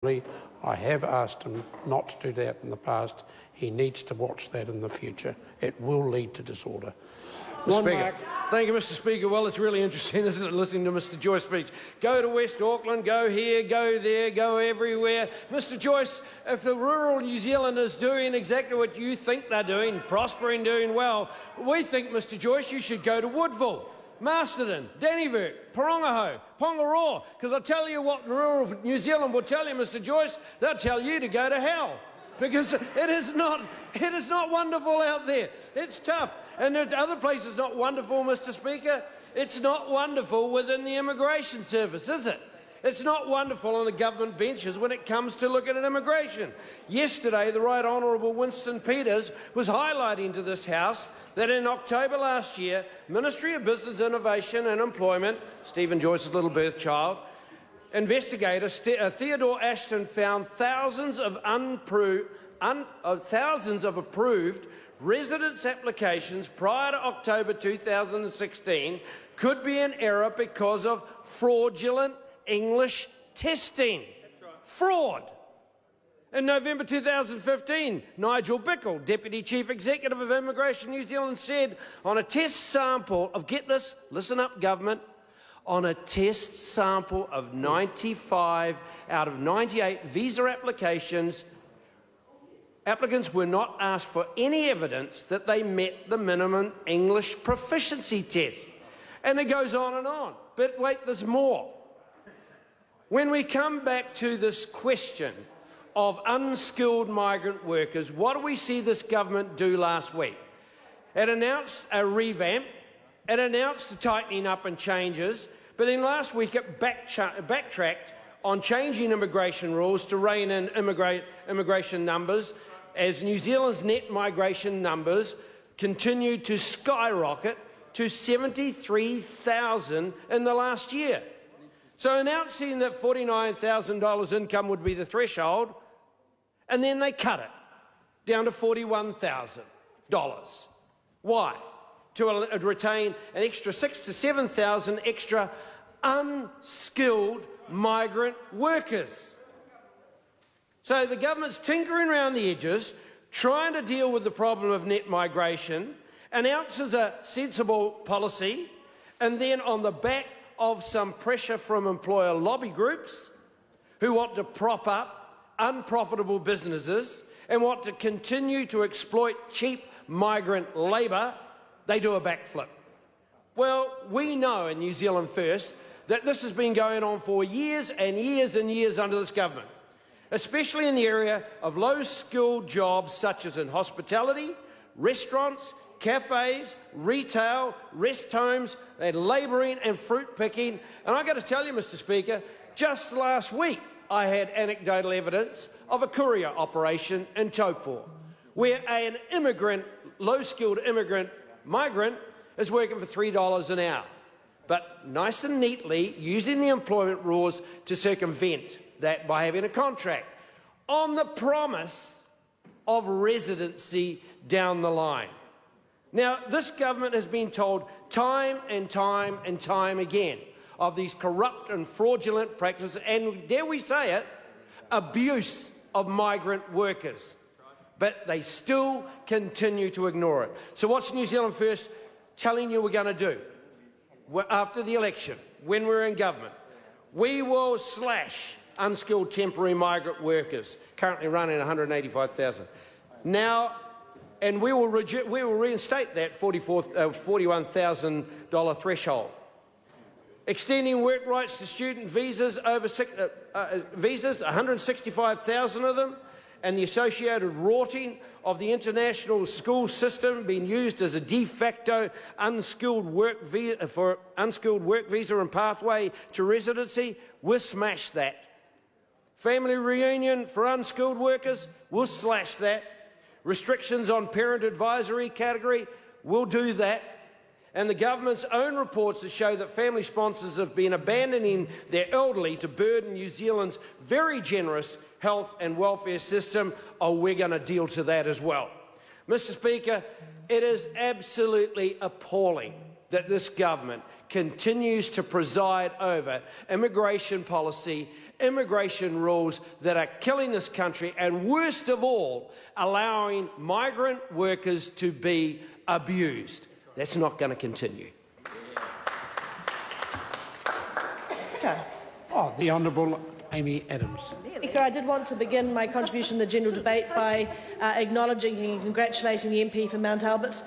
I have asked him not to do that in the past. He needs to watch that in the future. It will lead to disorder. Thank you, Mr. Speaker. Well, it's really interesting, isn't it, listening to Mr. Joyce speak. Go to West Auckland, go here, go there, go everywhere. Mr. Joyce, if the rural New Zealand is doing exactly what you think they're doing, prospering, doing well, we think, Mr. Joyce, you should go to Woodville, Masterton, Dannyburg, Parongaho, Pongaroa, because I'll tell you what rural New Zealand will tell you, Mr. Joyce, they'll tell you to go to hell, because it is not wonderful out there. It's tough. And the other place is not wonderful, Mr. Speaker. It's not wonderful within the immigration service, is it? It's not wonderful on the government benches when it comes to looking at immigration. Yesterday, the Right Honourable Winston Peters was highlighting to this House that in October last year, Ministry of Business, Innovation and Employment, Stephen Joyce's little birth child, investigator Theodore Ashton found thousands of approved residence applications prior to October 2016 could be in error because of fraudulent English testing. Fraud. In November 2015, Nigel Bickle, Deputy Chief Executive of Immigration New Zealand, said on a test sample of, get this, listen up government, on a test sample of 95 out of 98 visa applications, applicants were not asked for any evidence that they met the minimum English proficiency test. And it goes on and on. But wait, there's more. When we come back to this question of unskilled migrant workers, what do we see this government do last week? It announced a revamp, it announced the tightening up and changes, but then last week it backtracked on changing immigration rules to rein in immigration numbers as New Zealand's net migration numbers continue to skyrocket to 73,000 in the last year. So announcing that $49,000 income would be the threshold, and then they cut it down to $41,000. Why? To retain an extra 6,000 to 7,000 extra unskilled migrant workers. So the government's tinkering around the edges, trying to deal with the problem of net migration, announces a sensible policy, and then on the back of some pressure from employer lobby groups who want to prop up unprofitable businesses and want to continue to exploit cheap migrant labour, they do a backflip. Well, we know in New Zealand First that this has been going on for years and years and years under this government, especially in the area of low-skilled jobs such as in hospitality, restaurants, cafes, retail, rest homes, and labouring and fruit picking. And I've got to tell you, Mr. Speaker, just last week I had anecdotal evidence of a courier operation in Taupō, where an immigrant, low-skilled migrant is working for $3 an hour, but nice and neatly using the employment rules to circumvent that by having a contract on the promise of residency down the line. Now, this government has been told time and time and time again of these corrupt and fraudulent practices and, dare we say it, abuse of migrant workers. But they still continue to ignore it. So what's New Zealand First telling you we're going to do? After the election, when we're in government, we will slash unskilled temporary migrant workers, currently running 185,000. Now, and we will reinstate that $41,000 threshold. Extending work rights to student visas, 165,000 of them, and the associated rorting of the international school system being used as a de facto unskilled work visa and pathway to residency, we'll smash that. Family reunion for unskilled workers, we'll slash that. Restrictions on parent advisory category, we'll do that. And the government's own reports that show that family sponsors have been abandoning their elderly to burden New Zealand's very generous health and welfare system, we're going to deal to that as well. Mr. Speaker, it is absolutely appalling that this government continues to preside over immigration policy immigration rules that are killing this country and, worst of all, allowing migrant workers to be abused. That's not going to continue. Oh, the Honourable Amy Adams. Speaker, I did want to begin my contribution to the general debate by acknowledging and congratulating the MP for Mount Albert.